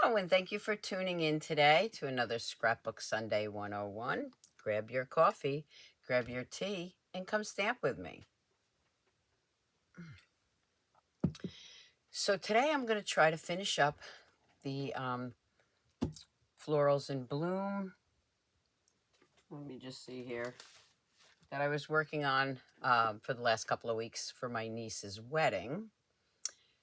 Hello, and thank you for tuning in today to another Scrapbook Sunday 101. Grab your coffee, grab your tea, and come stamp with me. So today I'm going to try to finish up the florals in bloom. Let me just see here. That I was working on for the last couple of weeks for my niece's wedding.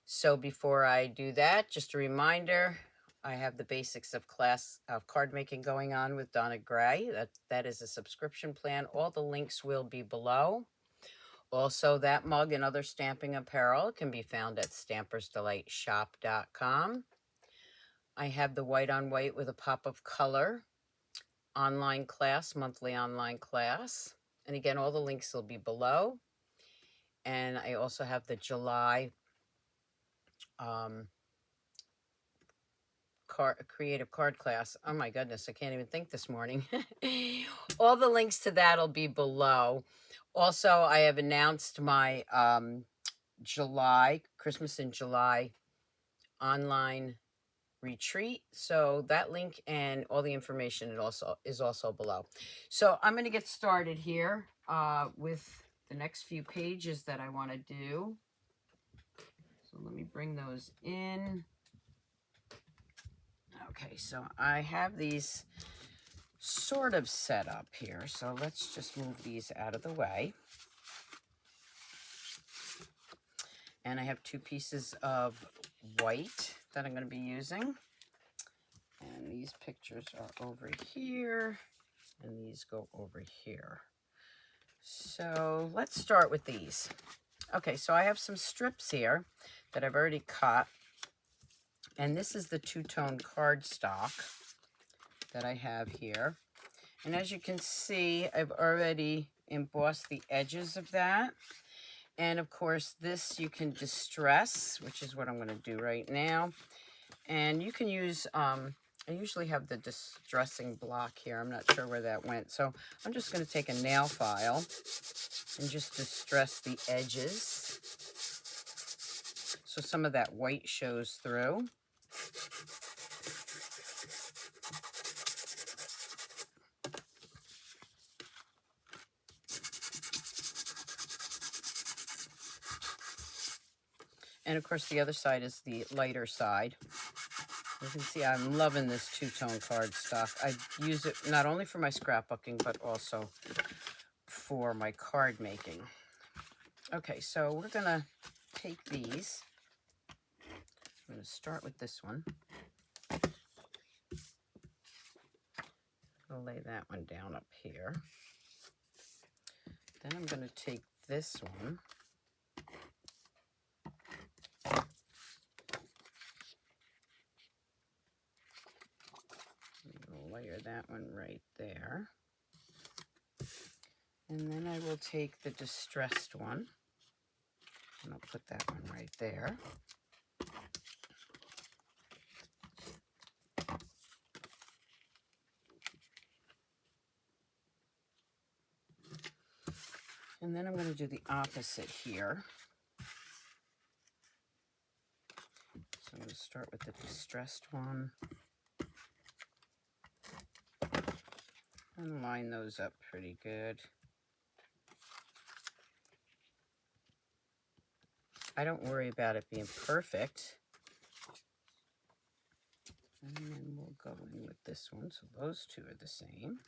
So before I do that, just a reminder, I have the basics of class of card making going on with Donna Gray. That is a subscription plan. All the links will be below. Also, that mug and other stamping apparel can be found at stampersdelightshop.com. I have the white on white with a pop of color online class, monthly online class. And again, all the links will be below. And I also have the July creative card class. Oh my goodness, I can't even think this morning. All the links to that'll be below. Also, I have announced my July Christmas in July online retreat. So that link and all the information is also below. So I'm going to get started here with the next few pages that I want to do. So let me bring those in. Okay, so I have these sort of set up here. So let's just move these out of the way. And I have two pieces of white that I'm going to be using. And these pictures are over here, and these go over here. So let's start with these. Okay, so I have some strips here that I've already cut. And this is the two-tone cardstock that I have here. And as you can see, I've already embossed the edges of that. And of course, this you can distress, which is what I'm going to do right now. And you can use, I usually have the distressing block here. I'm not sure where that went. So I'm just going to take a nail file and just distress the edges. So some of that white shows through. And of course, the other side is the lighter side. You can see I'm loving this two-tone cardstock. I use it not only for my scrapbooking, but also for my card making. Okay, so we're going to take these. I'm going to start with this one. I'll lay that one down up here. Then I'm going to take this one. Layer that one right there. And then I will take the distressed one, and I'll put that one right there. And then I'm going to do the opposite here. So I'm going to start with the distressed one. And line those up pretty good. I don't worry about it being perfect. And then we'll go in with this one. So those two are the same.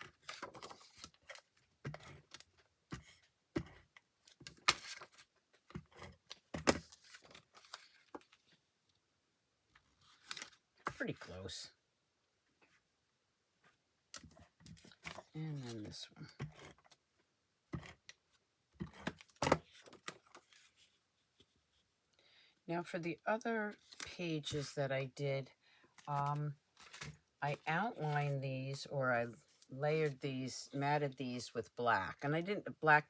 Pretty close. And then this one. Now for the other pages that I did, I outlined these, or I layered these, matted these with black. And I didn't, black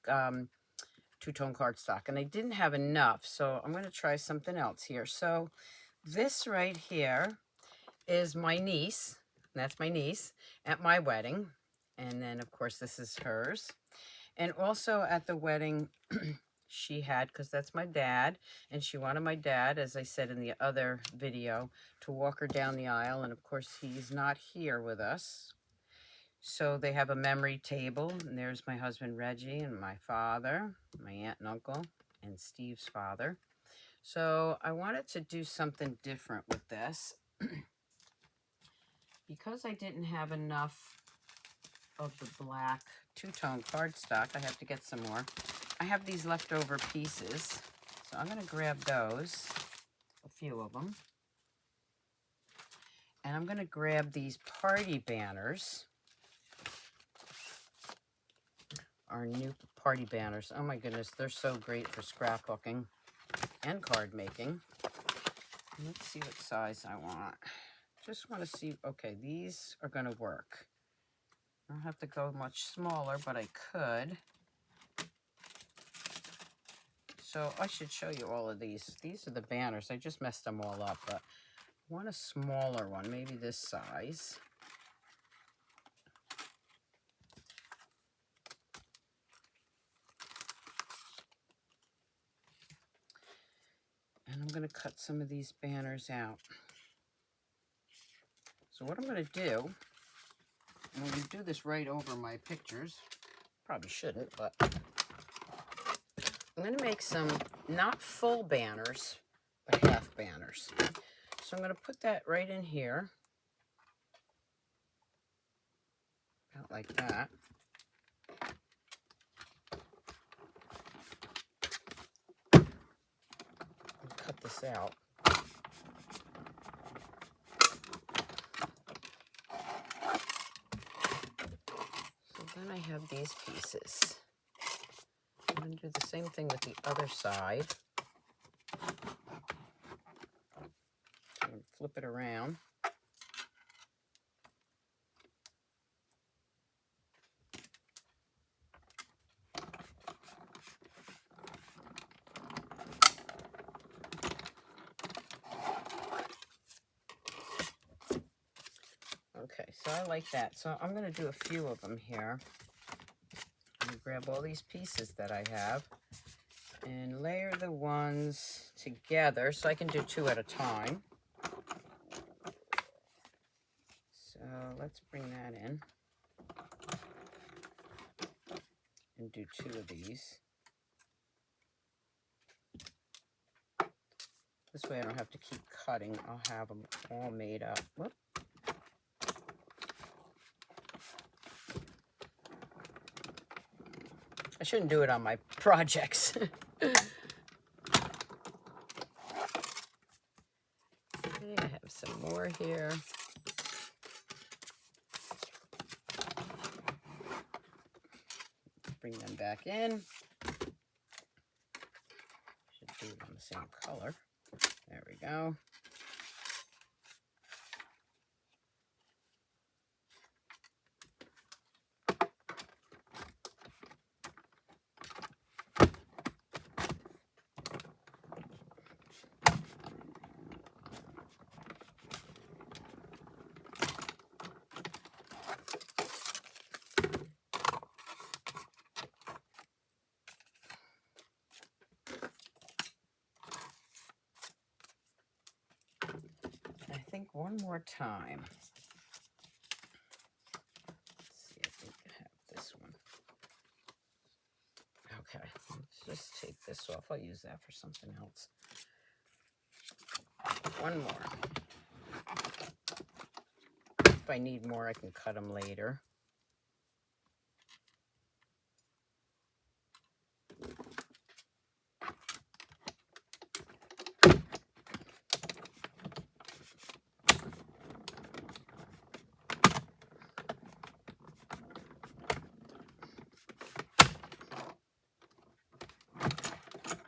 two-tone cardstock. And I didn't have enough, so I'm going to try something else here. So this right here is my niece. That's my niece at my wedding. And then, of course, this is hers. And also at the wedding, she had, because that's my dad, and she wanted my dad, as I said in the other video, to walk her down the aisle, and of course he's not here with us. So they have a memory table, and there's my husband Reggie and my father, my aunt and uncle, and Steve's father. So I wanted to do something different with this. Because I didn't have enough of the black two-tone cardstock, I have to get some more. I have these leftover pieces, so I'm going to grab those, a few of them. And I'm going to grab these party banners. Our new party banners. Oh my goodness, they're so great for scrapbooking and card making. Let's see what size I want. Just want to see, okay, these are going to work. I don't have to go much smaller, but I could. So I should show you all of these. These are the banners. I just messed them all up, but I want a smaller one, maybe this size. And I'm going to cut some of these banners out. So what I'm going to do, I'm going to do this right over my pictures. Probably shouldn't, but I'm going to make some not full banners, but half banners. So I'm going to put that right in here, about like that. And cut this out. So then I have these pieces. I'm going to do the same thing with the other side. I'm going to flip it around. Okay, so I like that. So I'm going to do a few of them here. I'm going to grab all these pieces that I have and layer the ones together so I can do two at a time. So let's bring that in and do two of these. This way I don't have to keep cutting. I'll have them all made up. Whoop. I shouldn't do it on my projects. Okay, I have some more here. Bring them back in. Should do it on the same color. There we go. I think one more time. Let's see, I think I have this one. Okay, let's just take this off. I'll use that for something else. One more. If I need more, I can cut them later.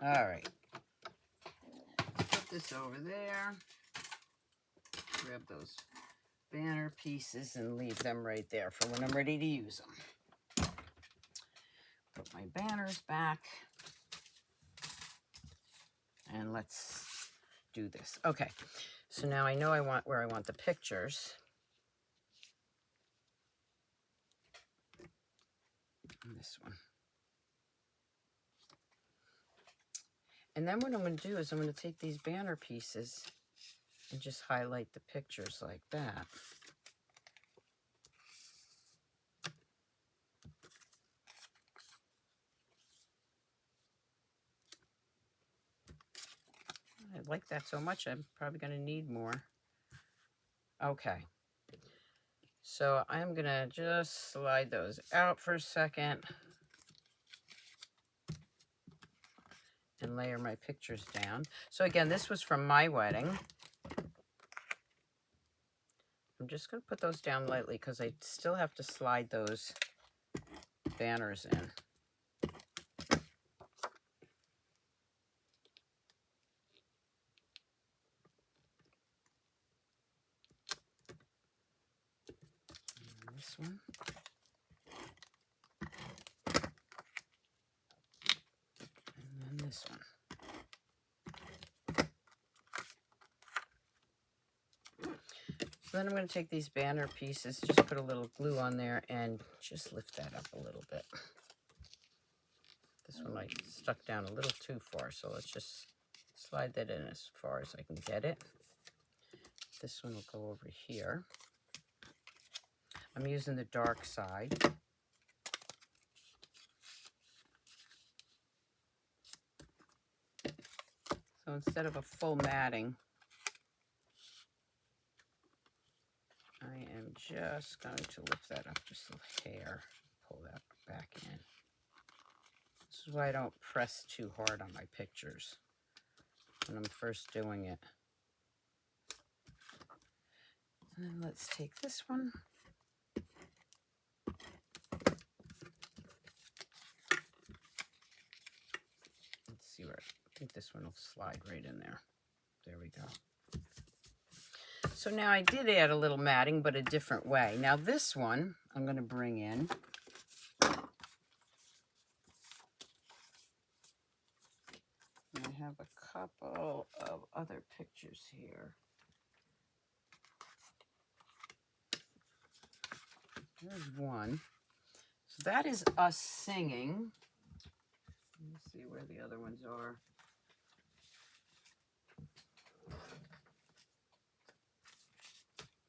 All right. Put this over there. Grab those banner pieces and leave them right there for when I'm ready to use them. Put my banners back. And let's do this. Okay. So now I know where I want the pictures. And this one. And then what I'm going to do is I'm going to take these banner pieces and just highlight the pictures like that. I like that so much, I'm probably going to need more. Okay. So I'm going to just slide those out for a second and layer my pictures down. So again, this was from my wedding. I'm just going to put those down lightly because I still have to slide those banners in. And this one. And then this one. So then I'm going to take these banner pieces, just put a little glue on there and just lift that up a little bit. This one I stuck down a little too far, so let's just slide that in as far as I can get it. This one will go over here. I'm using the dark side. So instead of a full matting, I am just going to lift that up just a hair, pull that back in. This is why I don't press too hard on my pictures when I'm first doing it. And then let's take this one. Let's see where, I think this one will slide right in there. There we go. So now I did add a little matting, but a different way. Now this one, I'm going to bring in. I have a couple of other pictures here. There's one. So that is us singing. Let me see where the other ones are.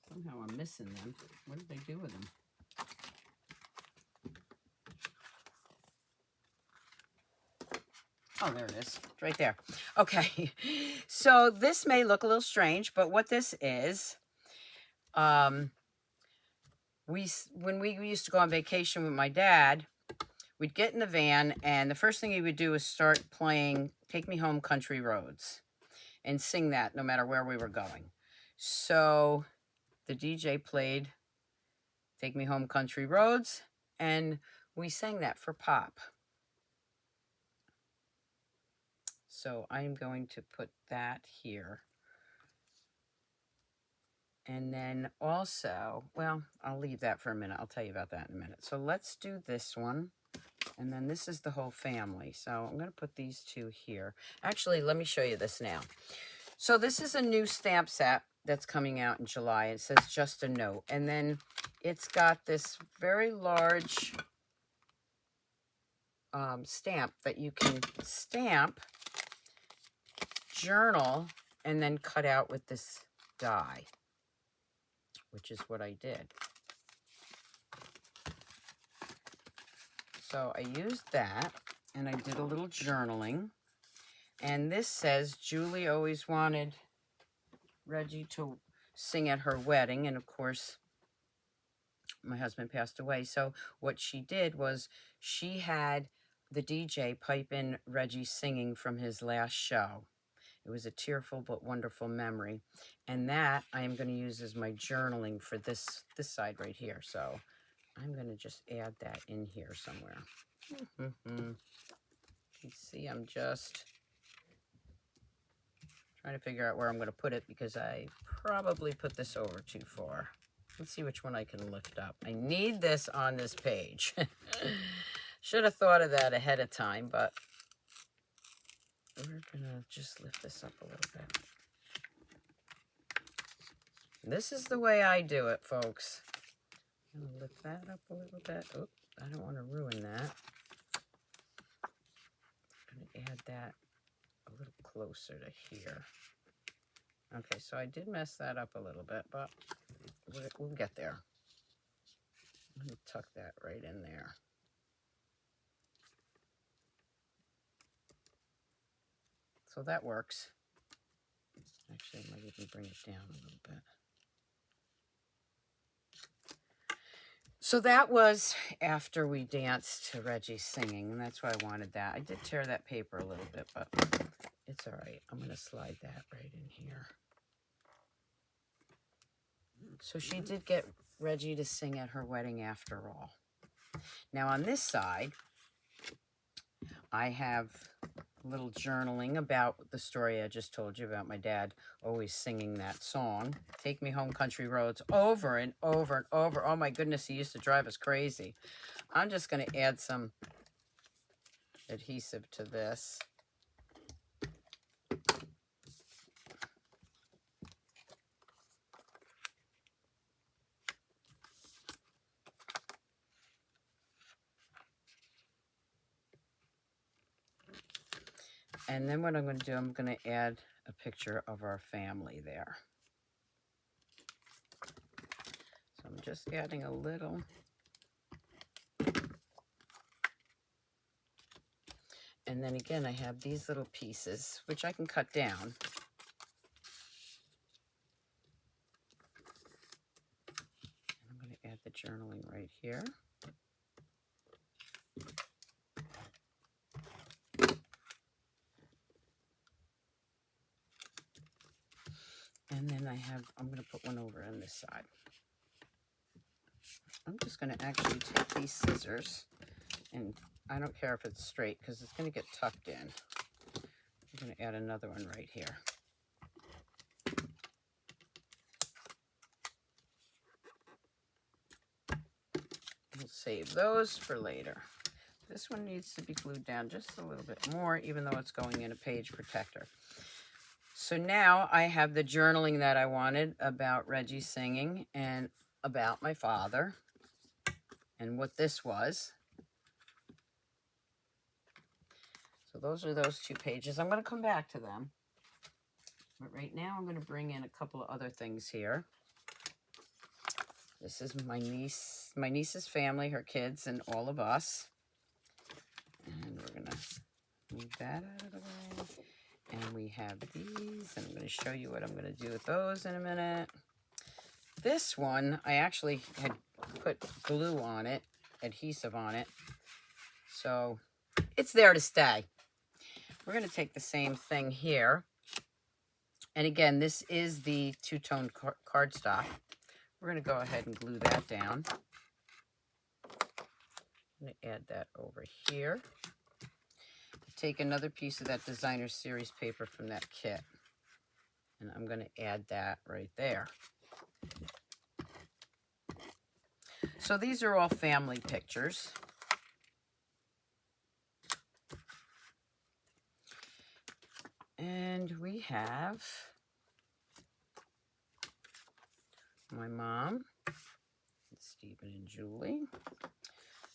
Somehow I'm missing them. What did they do with them? Oh, there it is. It's right there. Okay. So this may look a little strange, but what this is, when we used to go on vacation with my dad, we'd get in the van, and the first thing he would do is start playing Take Me Home Country Roads and sing that no matter where we were going. So the DJ played Take Me Home Country Roads, and we sang that for Pop. So I'm going to put that here. And then also, well, I'll leave that for a minute. I'll tell you about that in a minute. So let's do this one. And then this is the whole family. So I'm going to put these two here. Actually, let me show you this now. So this is a new stamp set that's coming out in July. It says Just a Note. And then it's got this very large stamp that you can stamp, journal, and then cut out with this die, which is what I did. So I used that, and I did a little journaling. And this says, Julie always wanted Reggie to sing at her wedding. And of course, my husband passed away. So what she did was she had the DJ pipe in Reggie singing from his last show. It was a tearful but wonderful memory. And that I am going to use as my journaling for this side right here. So I'm going to just add that in here somewhere. You see, I'm just trying to figure out where I'm going to put it because I probably put this over too far. Let's see which one I can lift up. I need this on this page. Should have thought of that ahead of time, but we're going to just lift this up a little bit. This is the way I do it, folks. I'm going to lift that up a little bit. Oh, I don't want to ruin that. I'm going to add that a little closer to here. Okay, so I did mess that up a little bit, but we'll get there. I'm going to tuck that right in there. So that works. Actually, I might even bring it down a little bit. So that was after we danced to Reggie's singing, and that's why I wanted that. I did tear that paper a little bit, but it's all right. I'm going to slide that right in here. So she did get Reggie to sing at her wedding after all. Now on this side, I have a little journaling about the story I just told you about my dad always singing that song, Take Me Home Country Roads, over and over and over. Oh my goodness, he used to drive us crazy. I'm just going to add some adhesive to this. And then what I'm going to do, I'm going to add a picture of our family there. So I'm just adding a little. And then again, I have these little pieces, which I can cut down. And I'm going to add the journaling right here. And then I'm going to put one over on this side. I'm just going to actually take these scissors, and I don't care if it's straight because it's going to get tucked in. I'm going to add another one right here. We'll save those for later. This one needs to be glued down just a little bit more, even though it's going in a page protector. So now I have the journaling that I wanted about Reggie singing and about my father and what this was. So those are those 2 pages. I'm going to come back to them. But right now I'm going to bring in a couple of other things here. This is my niece's family, her kids, and all of us. And we're going to move that out of the way. And we have these, and I'm going to show you what I'm going to do with those in a minute. This one, I actually had put glue on it, adhesive on it. So it's there to stay. We're going to take the same thing here. And again, this is the two-tone cardstock. We're going to go ahead and glue that down. I'm going to add that over here. Take another piece of that designer series paper from that kit, and I'm going to add that right there. So these are all family pictures. And we have my mom, Stephen and Julie.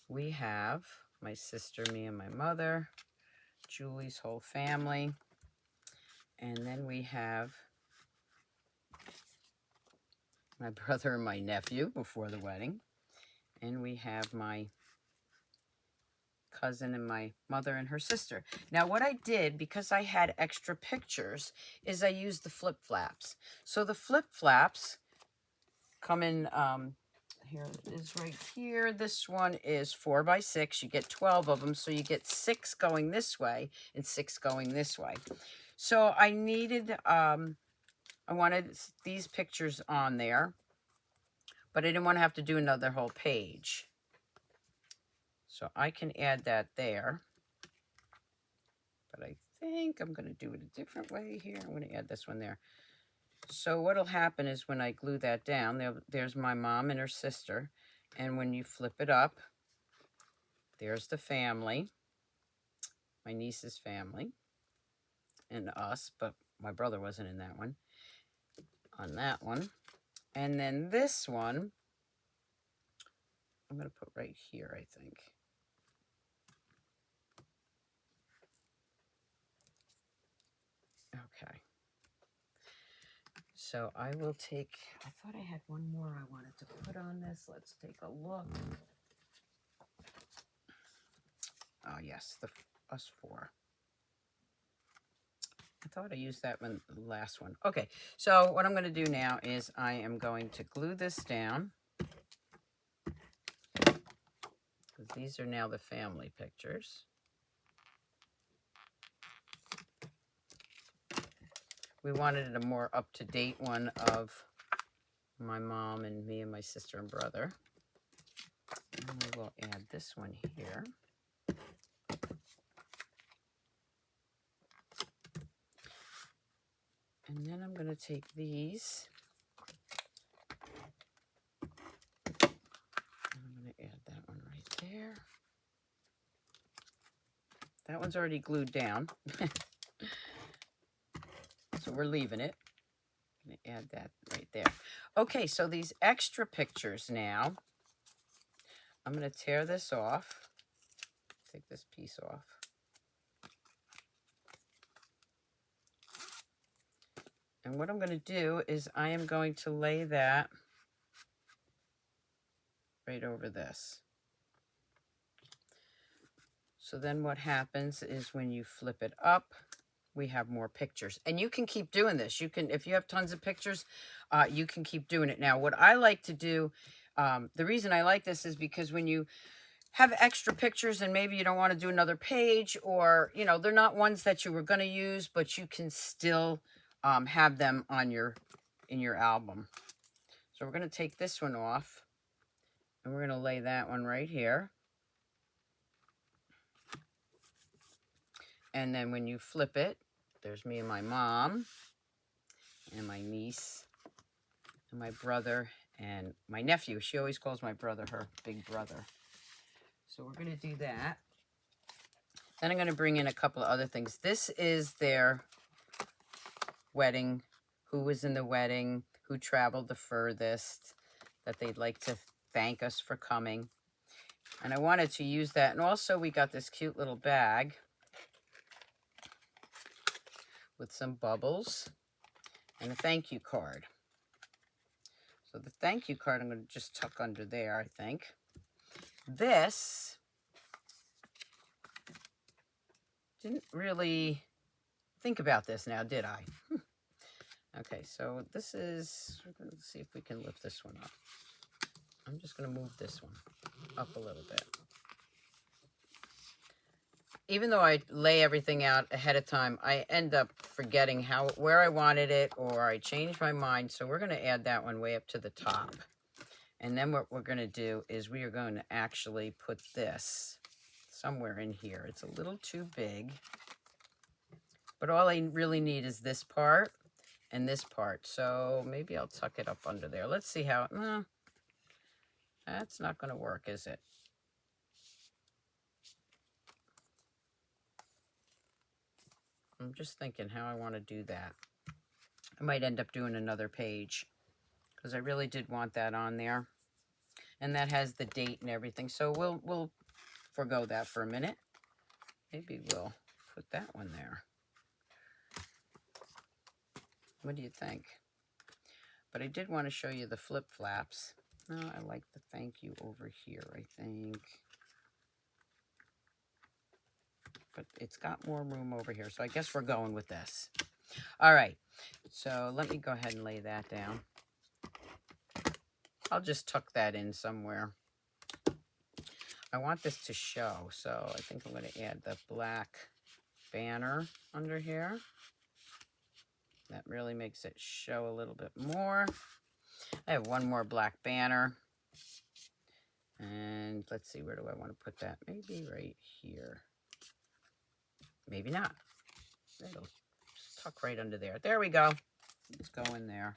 We have my sister, me and my mother, Julie's whole family. And then we have my brother and my nephew before the wedding. And we have my cousin and my mother and her sister. Now what I did, because I had extra pictures, is I used the flip flaps. So the flip flaps come in, here it is right here. This one is 4 by 6. You get 12 of them, so you get 6 going this way and 6 going this way. So I needed, I wanted these pictures on there, but I didn't want to have to do another whole page. So I can add that there, but I think I'm going to do it a different way here. I'm going to add this one there. So what'll happen is when I glue that down, there's my mom and her sister, and when you flip it up, there's the family, my niece's family, and us, but my brother wasn't in that one, on that one. And then this one, I'm going to put right here, I think. Okay. So I will take, I thought I had one more I wanted to put on this. Let's take a look. Oh, yes, the us four. I thought I used that one, the last one. Okay, so what I'm going to do now is I am going to glue this down. These are now the family pictures. We wanted a more up-to-date one of my mom and me and my sister and brother. And we will add this one here. And then I'm going to take these. And I'm going to add that one right there. That one's already glued down. So we're leaving it. I'm going to add that right there. Okay, so these extra pictures now, I'm going to tear this off. Take this piece off. And what I'm going to do is I am going to lay that right over this. So then what happens is when you flip it up, we have more pictures. And you can keep doing this. You can, if you have tons of pictures, you can keep doing it. Now, what I like to do, the reason I like this is because when you have extra pictures and maybe you don't want to do another page, or, you know, they're not ones that you were going to use, but you can still have them on in your album. So we're going to take this one off and we're going to lay that one right here. And then when you flip it, there's me and my mom and my niece and my brother and my nephew. She always calls my brother her big brother. So we're going to do that. Then I'm going to bring in a couple of other things. This is their wedding, who was in the wedding, who traveled the furthest, that they'd like to thank us for coming. And I wanted to use that. And also we got this cute little bag with some bubbles and a thank you card. So the thank you card I'm going to just tuck under there, I think. This didn't really think about this now, did I? Okay, so this is, let's see if we can lift this one up. I'm just going to move this one up a little bit. Even though I lay everything out ahead of time, I end up forgetting where I wanted it, or I change my mind. So we're going to add that one way up to the top. And then what we're going to do is we are going to actually put this somewhere in here. It's a little too big, but all I really need is this part and this part. So maybe I'll tuck it up under there. Let's see how, that's not going to work, is it? I'm just thinking how I want to do that. I might end up doing another page because I really did want that on there. And that has the date and everything. So we'll forego that for a minute. Maybe we'll put that one there. What do you think? But I did want to show you the flip flaps. Oh, I like the thank you over here, I think. But it's got more room over here. So I guess we're going with this. All right. So let me go ahead and lay that down. I'll just tuck that in somewhere. I want this to show. So I think I'm going to add the black banner under here. That really makes it show a little bit more. I have one more black banner. And let's see, where do I want to put that? Maybe right here. Maybe not. It'll tuck right under there. There we go. Let's go in there.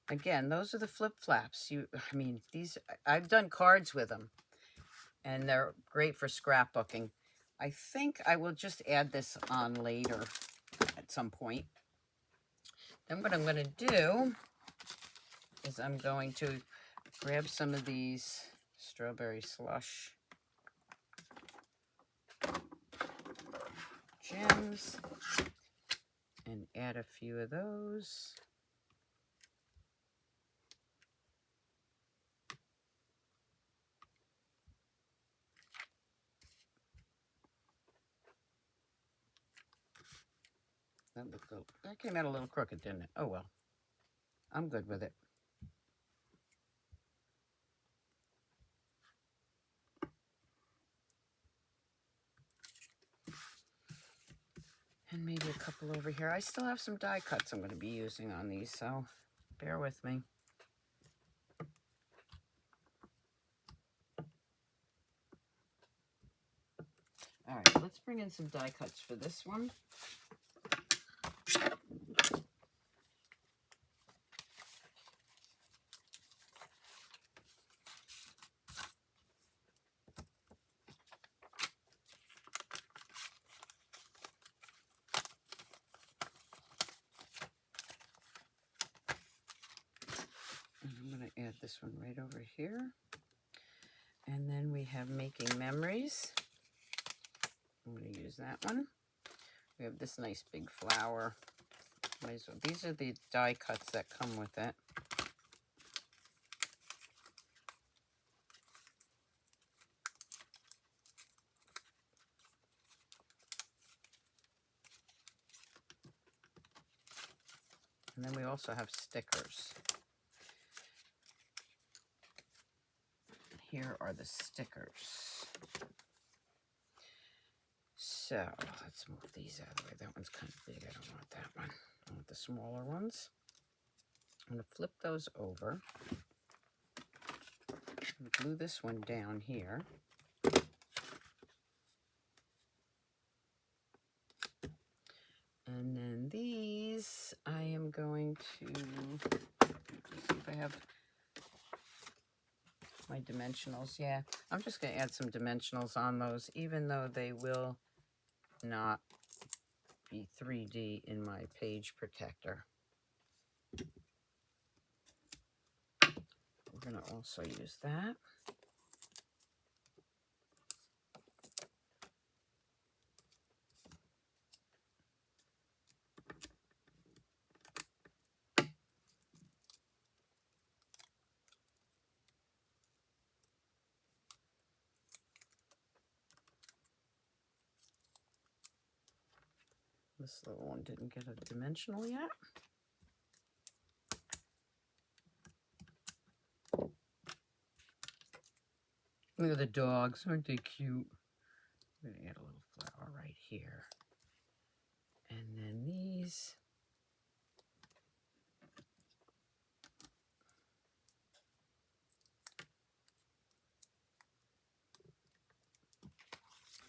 Again, those are the flip flaps. I mean, these, I've done cards with them, and they're great for scrapbooking. I think I will just add this on later at some point. Then what I'm going to do is I'm going to grab some of these strawberry slush gems and add a few of those. That came out a little crooked, didn't it? Oh well. I'm good with it. And maybe a couple over here. I still have some die cuts I'm going to be using on these, so bear with me. All right, let's bring in some die cuts for this one. And I'm going to add this one right over here. And then we have Making Memories. I'm going to use that one. We have this nice big flower. These are the die cuts that come with it. And then we also have stickers. Here are the stickers. So let's move these out of the way. That one's kind of big. I don't want that one. I want the smaller ones. I'm going to flip those over. Glue this one down here. And then these, I am going to see if I have my dimensionals. Yeah, I'm just going to add some dimensionals on those, even though they will not be 3D in my page protector. We're going to also use that. This little one didn't get a dimensional yet. Look at the dogs, aren't they cute? I'm going to add a little flower right here. And then these.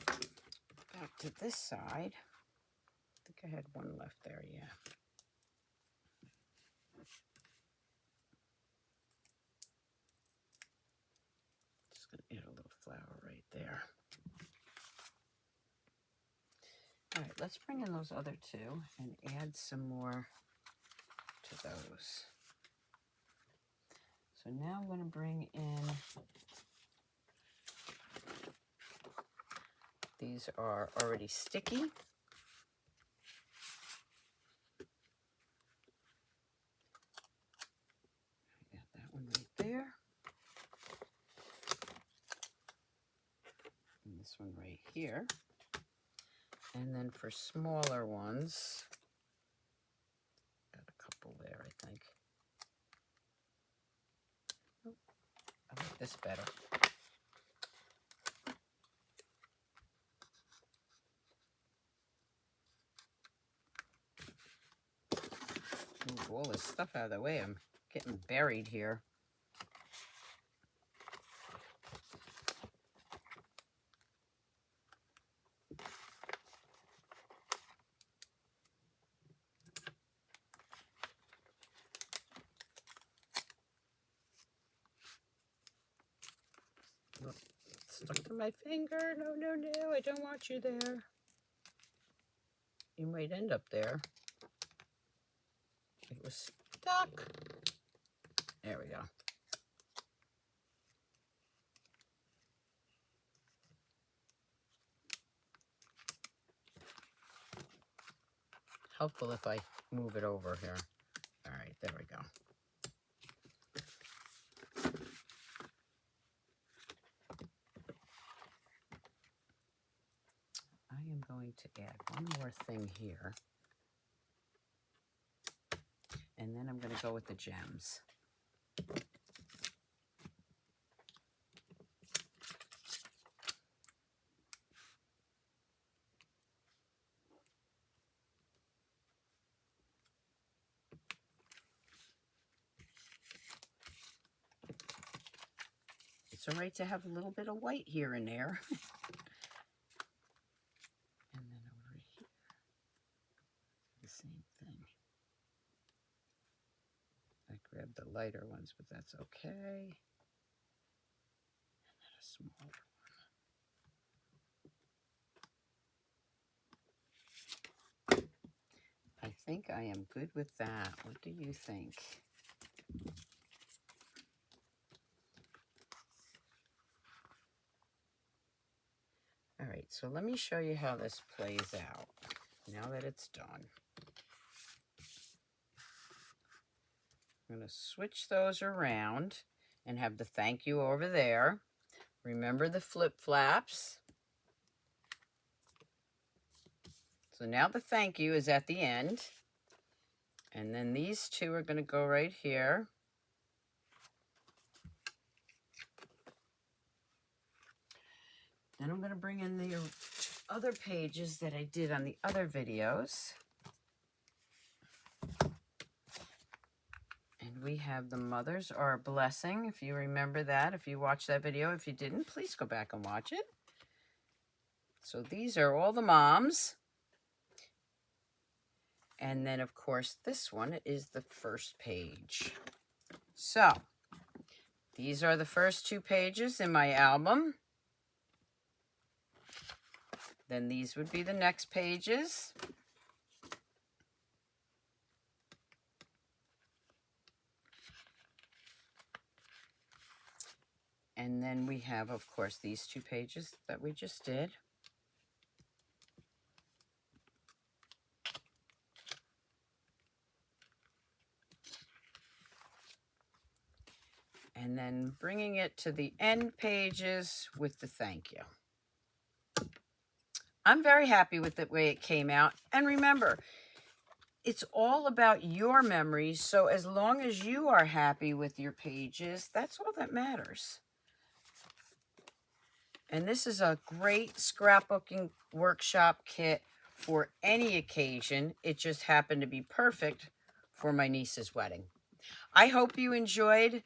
Back to this side. I think I had one left there, yeah. Just going to add a little flower right there. All right, let's bring in those other two and add some more to those. So now I'm going to bring in, these are already sticky. Add that one right there. And this one right here. And then for smaller ones, got a couple there, I think. Oh, I like this better. Move all this stuff out of the way. I'm getting buried here. Look, it's stuck to my finger. No, no, no. I don't want you there. You might end up there. It was stuck. There we go. helpful if I move it over here. All right, there we go. I am going to add one more thing here. And then I'm going to go with the gems. It's all right to have a little bit of white here and there. And then over here, the same thing. I grabbed the lighter ones, but that's okay. And then a smaller one. I think I am good with that. What do you think? All right, so let me show you how this plays out now that it's done. I'm going to switch those around and have the thank you over there. Remember the flip flaps. So now the thank you is at the end. And then these two are going to go right here. Then I'm going to bring in the other pages that I did on the other videos. And we have the mothers are a blessing, if you remember that, if you watched that video. If you didn't, please go back and watch it. So these are all the moms. And then, of course, this one is the first page. So these are the first two pages in my album. Then these would be the next pages. And then we have, of course, these two pages that we just did. And then bringing it to the end pages with the thank you. I'm very happy with the way it came out. And remember, it's all about your memories. So as long as you are happy with your pages, that's all that matters. And this is a great scrapbooking workshop kit for any occasion. It just happened to be perfect for my niece's wedding. I hope you enjoyed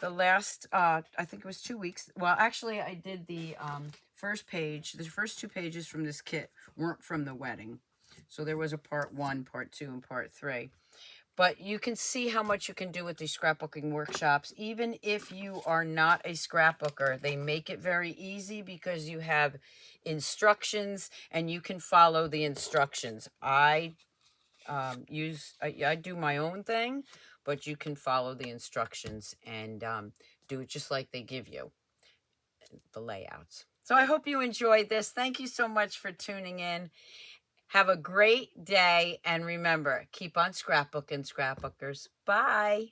the last, I think it was 2 weeks. Well, actually, I did the first page. The first two pages from this kit weren't from the wedding. So there was a part 1, part 2, and part 3. But you can see how much you can do with these scrapbooking workshops. Even if you are not a scrapbooker, they make it very easy because you have instructions and you can follow the instructions. I do my own thing, but you can follow the instructions and do it just like they give you, the layouts. So I hope you enjoyed this. Thank you so much for tuning in. Have a great day, and remember, keep on scrapbooking, scrapbookers. Bye.